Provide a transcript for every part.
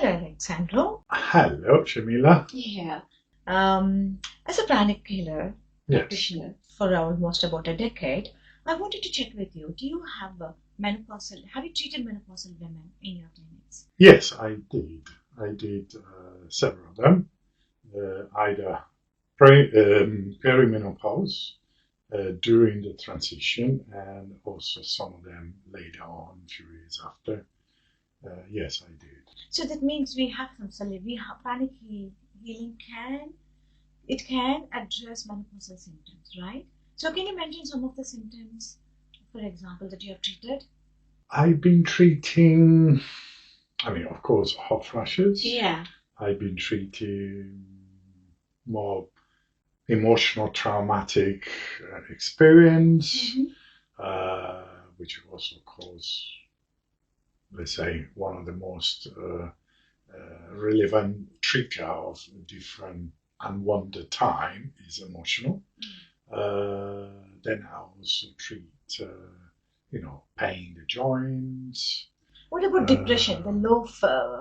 Hello, Alexandro. Hello, Shamila. Yeah. As a pranic healer Yes. practitioner for almost about a decade, I wanted to check with you. Do you have a menopausal? Have you treated menopausal women in your clinics? Yes, I did. I did several of them, either perimenopause during the transition, and also some of them later on, a few years after. Yes, I did. So that means we have some we have healing can address menopausal symptoms, right? So can you mention some of the symptoms, for example, that you have treated? I've been treating, of course, hot flashes. Yeah. I've been treating more emotional traumatic experience, which also cause, let's say, one of the most relevant trigger of different unwanted time is emotional. Then I also treat, pain in the joints. What about depression, the low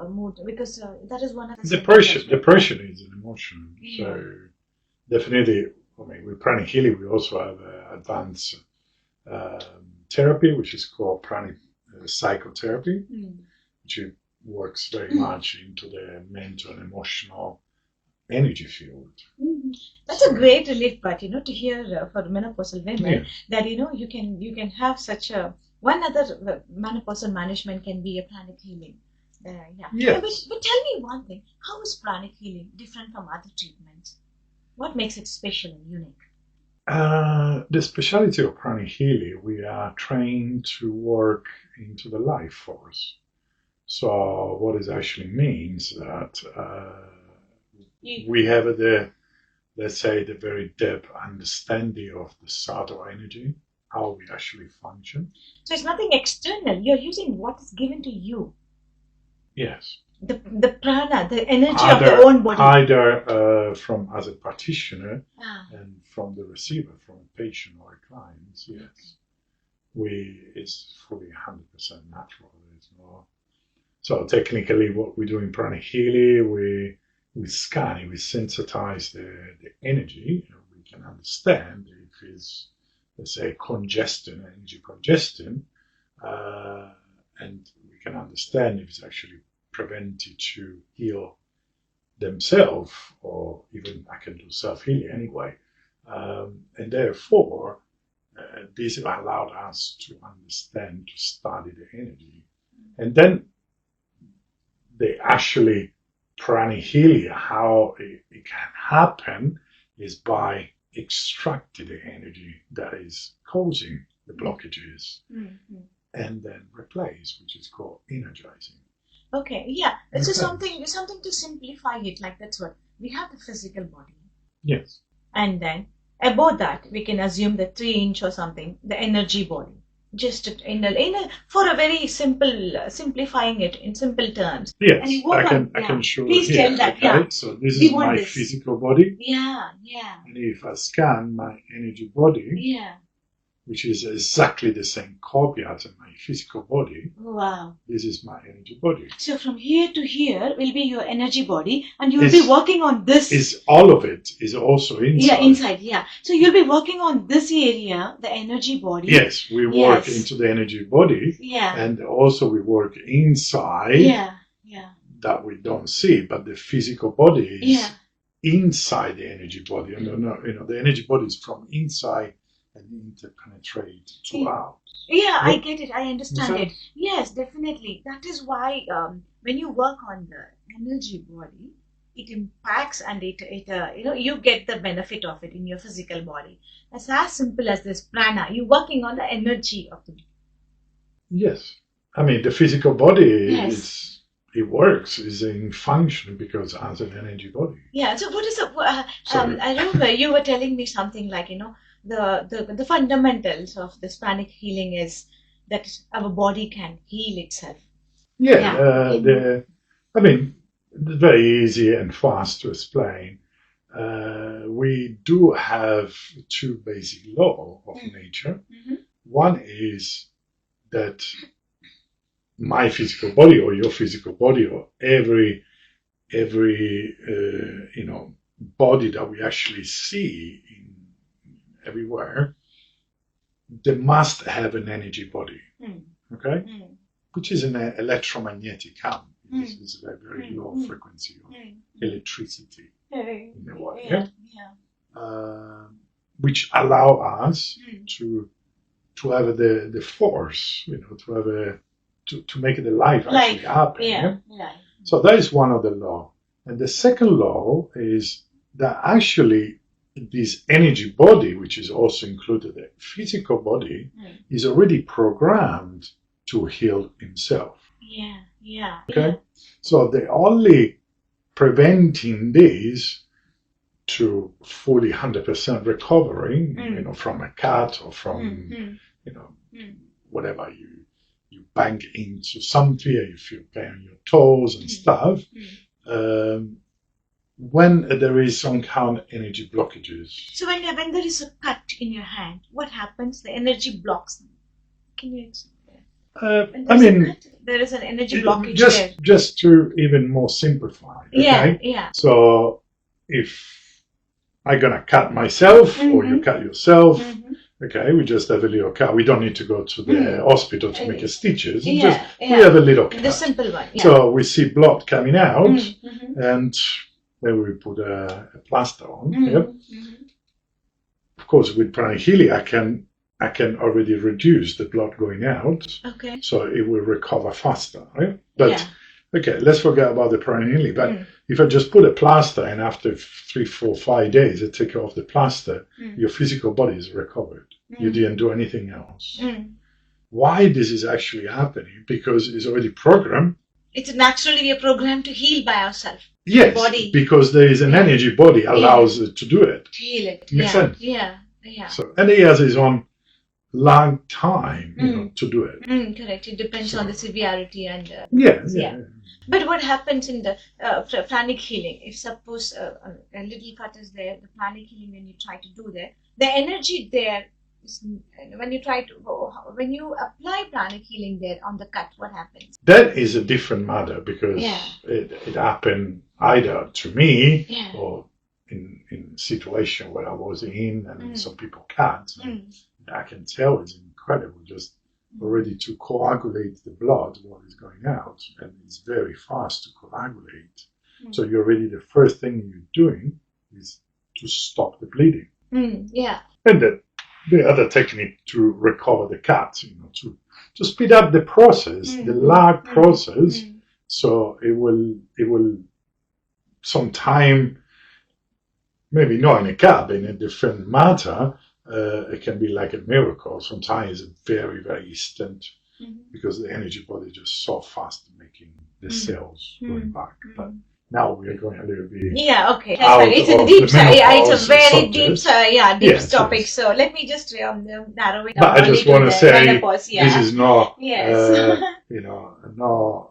mood? Because that is one of the Depression. symptoms. Depression is an emotion. Yeah. So definitely, with pranic healing, we also have advanced therapy, which is called pranic psychotherapy, which works very much into the mental and emotional energy field. That's a great relief part, to hear for menopausal women that you can have such a one other menopausal management can be a pranic healing. Yes. But tell me one thing: how is pranic healing different from other treatments? What makes it special and unique? The specialty of pranic healing, we are trained to work into the life force. So what it actually means that we have let's say, the very depth understanding of the subtle energy, how we actually function. So it's nothing external. You're using what is given to you. Yes. The prana, the energy of your own body. Either from as a practitioner and from the receiver, from a patient or a client. Yes. It's fully 100% natural. There's no. So technically, what we do in pranic healing, we scan it, we sensitize the energy, and we can understand if it's, let's say, energy congestion, and we can understand if it's actually prevented to heal themselves, or even I can do self-healing anyway. And therefore, this allowed us to understand, to study the energy. And then they actually pranic healing, how it can happen is by extracting the energy that is causing the blockages and then replace, which is called energizing. Okay, yeah. So something to simplify it, like that's what we have the physical body. Yes. And then above that, we can assume the 3-inch or something, the energy body. Just for a very simplifying it in simple terms. Yes, I can show you. Please tell that. Okay? Yeah. So this is my physical body. Yeah. And if I scan my energy body, which is exactly the same copy as my physical body. Wow. This is my energy body. So from here to here will be your energy body, and you'll be working on this. Is all of it is also inside. Yeah, inside. Yeah. So you'll be working on this area, the energy body. Yes, we work into the energy body. Yeah. And also we work inside. Yeah. That we don't see, but the physical body is inside the energy body. And the energy body is from inside and interpenetrate throughout. Yeah, I get it. I understand it. Yes, definitely. That is why when you work on the energy body, it impacts and it you get the benefit of it in your physical body. It's as simple as this prana. You're working on the energy of the body. Yes, the physical body it works, is in function because as an energy body. Yeah. So what is I remember you were telling me something like the fundamentals of this pranic healing is that our body can heal itself. It's very easy and fast to explain. We do have two basic laws of nature. One is that my physical body or your physical body or every body that we actually see in everywhere, they must have an energy body, okay, which is an electromagnetic camp. This is a very low frequency of electricity in a way, which allow us to have the force, to have to make the life actually happen. So that is one of the law. And the second law is that actually this energy body, which is also included the physical body, is already programmed to heal himself. Okay? So the only preventing this to fully 100% recovery, from a cut or from, whatever you bang into something, you feel pain on your toes and stuff, when there is some kind of energy blockages. So when there is a cut in your hand, what happens? The energy blocks them. Can you explain? There is an energy blockage there. Just to even more simplify. Okay? So if I'm gonna cut myself or you cut yourself, okay, we just have a little cut. We don't need to go to the hospital to make stitches. We have a little cut. The simple one. So we see blood coming out, and then we put a plaster on. Of course, with Pranic Healing, I can already reduce the blood going out. Okay. So it will recover faster, right? But okay, let's forget about the Pranic Healing. But if I just put a plaster and after 3, 4, 5 days I take off the plaster, your physical body is recovered. You didn't do anything else. Why this is actually happening? Because it's already programmed. It's naturally we are programmed to heal by ourselves. Yes, body. Because there is an energy body allows it to do it. Heal it. Makes sense? Yeah. So, and he has his own long time, to do it. Correct. It depends on the severity and. But what happens in the Pranic Healing? If suppose a little cut is there, the Pranic Healing when you try to do there, the energy there is, when you apply Pranic Healing there on the cut, what happens? That is a different matter because it happened either to me or in situation where I was in and some people can't. I can tell it's incredible just already to coagulate the blood what is going out, and it's very fast to coagulate. So you're already, the first thing you're doing is to stop the bleeding. And then the other technique to recover the cut, to speed up the process, the lag process, so it will sometime, maybe not in a cut, in a different matter. It can be like a miracle. Sometimes it's very, very instant because the energy body is just so fast making the cells going back. But now we are going a little bit. Okay. It's a deep, it's a very subject. deep topic. Yes. So let me just narrow it down. But I just want to say this is not, I know,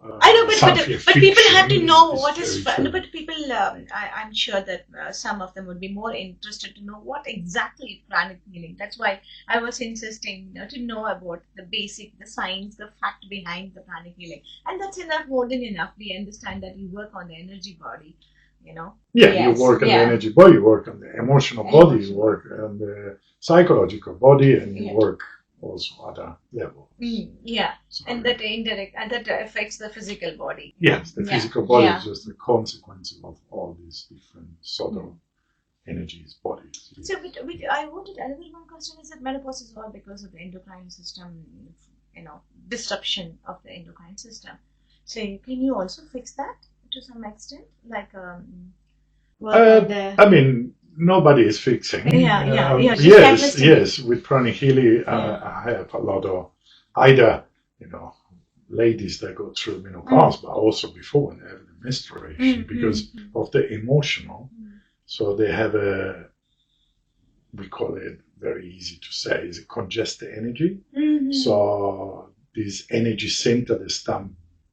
but people have to know what is. But people, I'm sure that some of them would be more interested to know what exactly is Pranic Healing. That's why I was insisting, to know about the basic, the science, the fact behind the Pranic Healing, and that's enough, more than enough. We understand that you work on the energy body, you work on the energy body, you work on the emotional body, you work on the psychological body, and you work also at a level. And that that affects the physical body. Yes, the physical body is just a consequence of all these different sort of energies, bodies. So, I wanted another one question is that menopause is all because of the endocrine system, disruption of the endocrine system. So, can you also fix that to some extent? Like, I mean, nobody is fixing. Yes. With Pranic Healing, I have a lot of either, ladies that go through menopause, but also before when they have the menstruation because of the emotional. So they have we call it, very easy to say, is a congested energy. So these energy centers that start,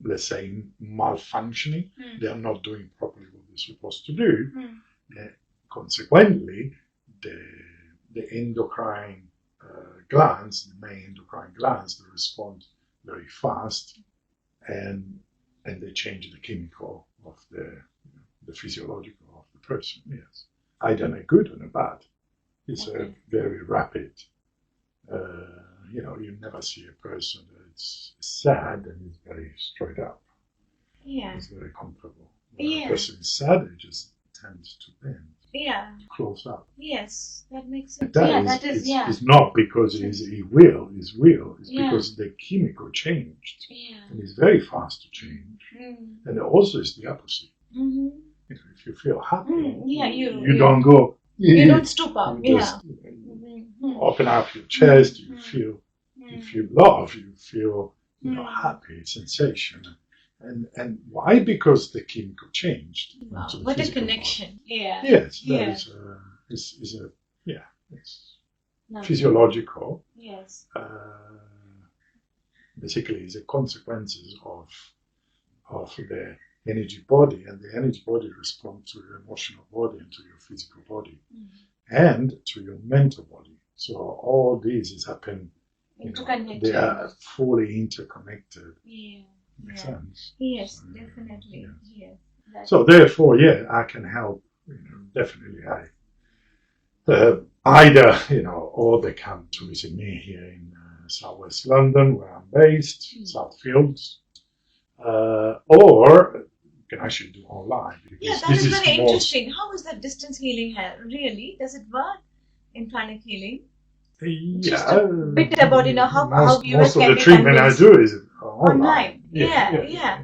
let's say, malfunctioning, they are not doing properly what they're supposed to do. Consequently, the endocrine glands, the main endocrine glands, they respond very fast and they change the chemical of the physiological of the person. Yes, either in a good or in a bad. It's a very rapid. You never see a person that's sad and is very straight up. Yeah. It's very comfortable. When a person is sad, it just tends to bend. Yeah. Close up. Yes, that makes sense. It's not because he will. It's because the chemical changed. Yeah. And it's very fast to change. Mm. And also it's the opposite. Mm-hmm. If you feel happy, you don't go. You don't stoop up. You just open up your chest. You feel love. You feel happy sensation. And why? Because the chemical changed. Wow. What a connection! Body. Yeah. Yes, that is it's physiological. Yes. Basically, it's the consequences of the energy body, and the energy body responds to your emotional body and to your physical body, and to your mental body. So all these is happening. They are fully interconnected. Yeah. Makes sense. Yes, definitely. Yes. So therefore, I can help. Definitely, either or they come to visit me here in Southwest London, where I'm based, Southfields, or you can actually do online. Yeah, that is very interesting. How is that distance healing really? Does it work in pranic healing? Just a bit about how most of the treatment I do is online. Yeah.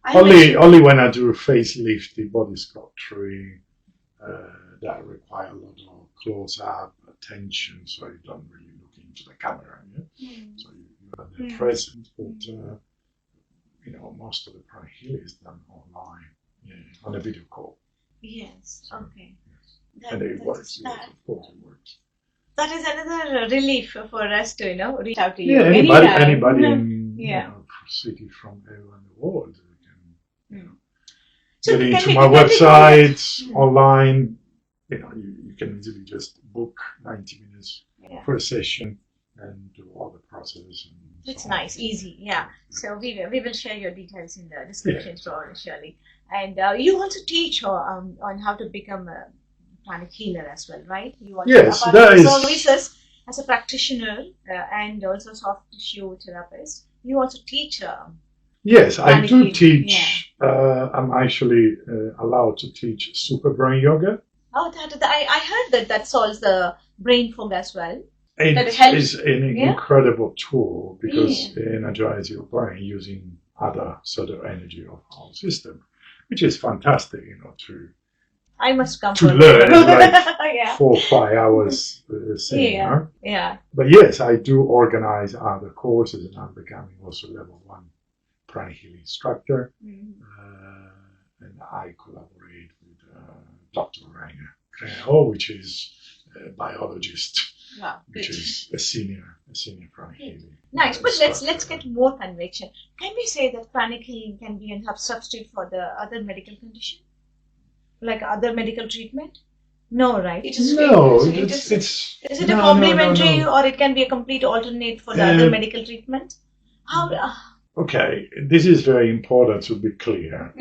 Only when I do facelift, the body sculpturing, that require a lot of close-up attention, so you don't really look into the camera. So you are there present, but most of the pranic healing is done online, on a video call. Yes. Okay. Yes. And it works. Yes, of course, it works. That is another relief for us to reach out to you. Yeah, anybody in city from around the world can get into my website online. You can easily just book 90 minutes for a session and do all the process. It's nice, easy, So we will share your details in the description, surely. And you also teach on how to become a pranic healer as well, right? You also services as a practitioner and also soft tissue therapist. You also teach. Yes, I do teach. I'm actually allowed to teach super brain yoga. Oh, I heard that solves the brain fog as well. It is an incredible tool because it energizes your brain using other sort of energy of our system, which is fantastic, I must come to learn like 4 or 5 hours seminar. But yes, I do organize other courses, and I'm becoming also level 1 pranic healing instructor, and I collaborate with Dr. Ranger, which is a biologist. Wow, which is a senior pranic healing. Nice, but let's get more conviction. Can we say that pranic healing can be a substitute for the other medical condition, like other medical treatment? No, right? Is it a complementary, or it can be a complete alternate for the other medical treatment? Okay, this is very important to be clear.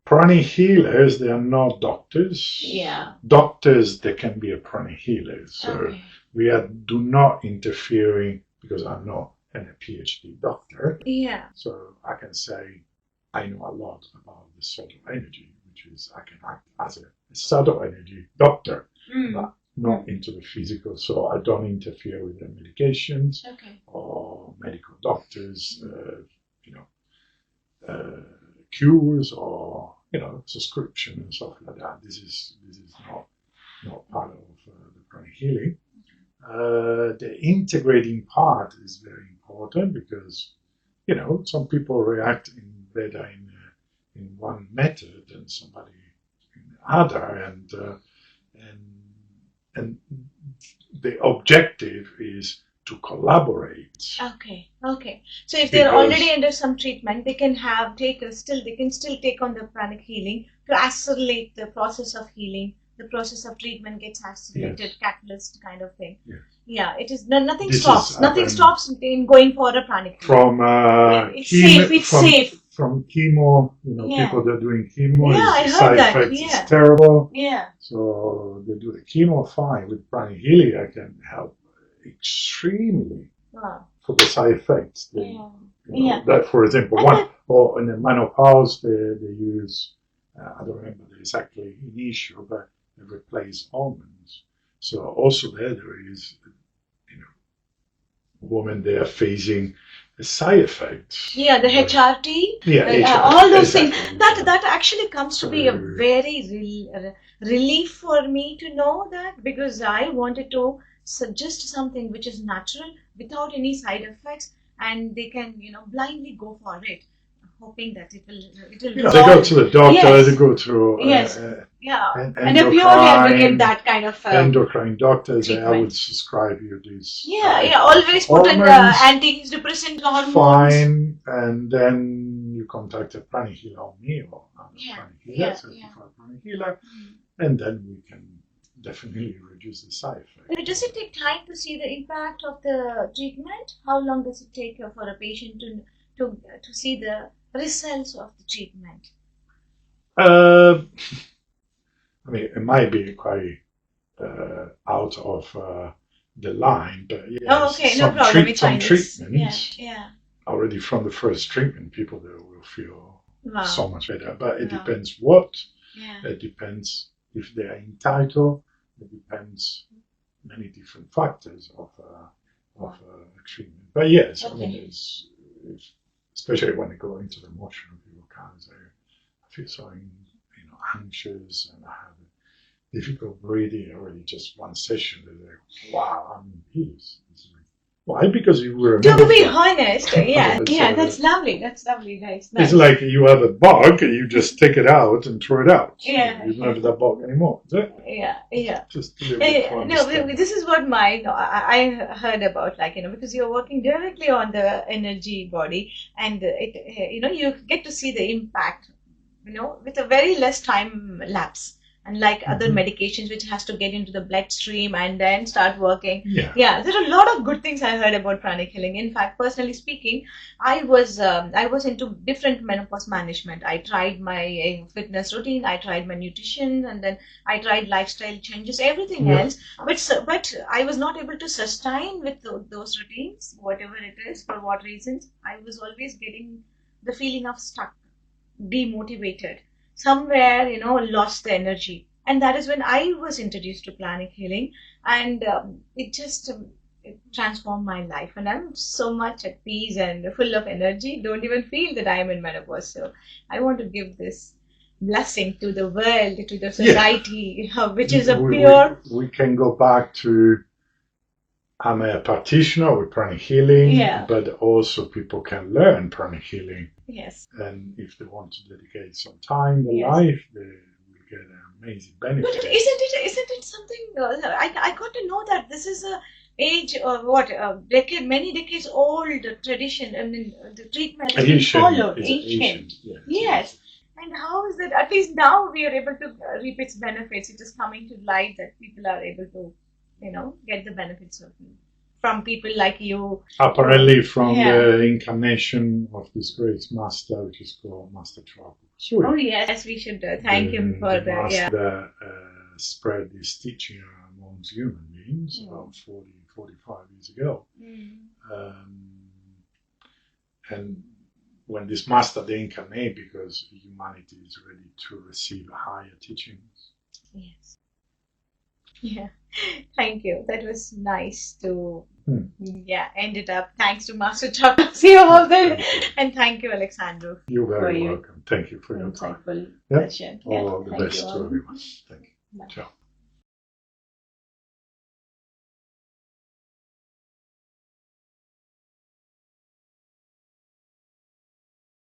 Pranic healers, they are not doctors. Doctors, they can be a pranic healer. So we do not interfering, because I'm not a PhD doctor. So I can say I know a lot about the subtle energy, which is I can act as a subtle energy doctor, but not into the physical. So I don't interfere with the medications or medical doctors, cures or subscription and stuff like that. This is not part of the pranic healing. The integrating part is very important because some people react better in one method than somebody in the other, and the objective is to collaborate. Okay. So if they're already under some treatment, they can still take on the pranic healing to accelerate the process of healing. The process of treatment gets accelerated, catalyst kind of thing. Yeah, it is. Nothing This stops. is Nothing happened stops in going for a pranic. from It's safe. It's safe. from chemo. Yeah. People that are doing chemo, Yeah, I heard side that. effects Yeah. is terrible. Yeah. So they do the chemo fine. With pranic healing, I can help extremely Wow. for the side effects. Yeah. Yeah. That, for example, or in the menopause, they use, I don't remember the exactly issue, but they replace hormones. So also there is, women they are facing a side effect. Yeah, the HRT. Yeah, HRT, all those exactly. things. That actually comes to be a very relief for me to know that, because I wanted to suggest something which is natural without any side effects, and they can blindly go for it, hoping that it will They resolve. go to the doctor. Yes. They go to Yes. Yeah, and a endocrine, pure advocate, that kind of endocrine doctors. I treatment. would subscribe you this. Yeah, always put in the antidepressant hormones. Fine, and then you contact a pranic healer or me, or I'm a pranic healer, certified pranic healer, and then we can definitely reduce the side effects. Does it take time to see the impact of the treatment? How long does it take for a patient to see the results of the treatment? I mean, it might be quite out of the line, but yes, no problem. some treatments, yeah. already from the first treatment, people there will feel so much better. But it Wow. depends what. Yeah. It depends if they are entitled. It depends many different factors of treatment. But yes, I mean, it's especially when they go into the emotional, people can't say, I feel so anxious and I have difficult breathing already. Just one session, they're like, wow, I'm in peace. Why? Because you were. To be honest, that's lovely. That's lovely, guys. Nice. It's like you have a bug, and you just take it out and throw it out. Yeah. You don't have that bug anymore. Is it? Yeah. Just no, this is what I heard about, because you're working directly on the energy body, and you get to see the impact, with a very less time lapse. Unlike other medications, which has to get into the bloodstream and then start working. Yeah, there are a lot of good things I heard about pranic healing. In fact, personally speaking, I was into different menopause management. I tried my fitness routine, I tried my nutrition, and then I tried lifestyle changes, everything else. But I was not able to sustain with those routines, whatever it is, for what reasons. I was always getting the feeling of stuck, demotivated. Somewhere, lost the energy. And that is when I was introduced to pranic healing, and it just it transformed my life. And I'm so much at peace and full of energy, don't even feel that I am in menopause. So I want to give this blessing to the world, to the society, which is a pure... We can go back to, I'm a practitioner with pranic healing, but also people can learn pranic healing. Yes. And if they want to dedicate some time in their life, they will get an amazing benefit. But isn't it something? I got to know that this is a age or many decades old tradition. I mean, the treatment has been followed. Ancient. Yes. And how is it? At least now we are able to reap its benefits. It is coming to light that people are able to, get the benefits of it. From people like you. Apparently from the incarnation of this great master, which is called Master Choa Koko Sui. Oh yes, we should thank him for the master spread this teaching amongst human beings about 45 years ago. And when this master they incarnate, because humanity is ready to receive higher teachings. Yes. Yeah, thank you. That was nice to end it up. Thanks to Master Choa Koko Sui and thank you, Alexandru. You're very welcome. Thank you for your time. All All the best to everyone. Thank you. Ciao.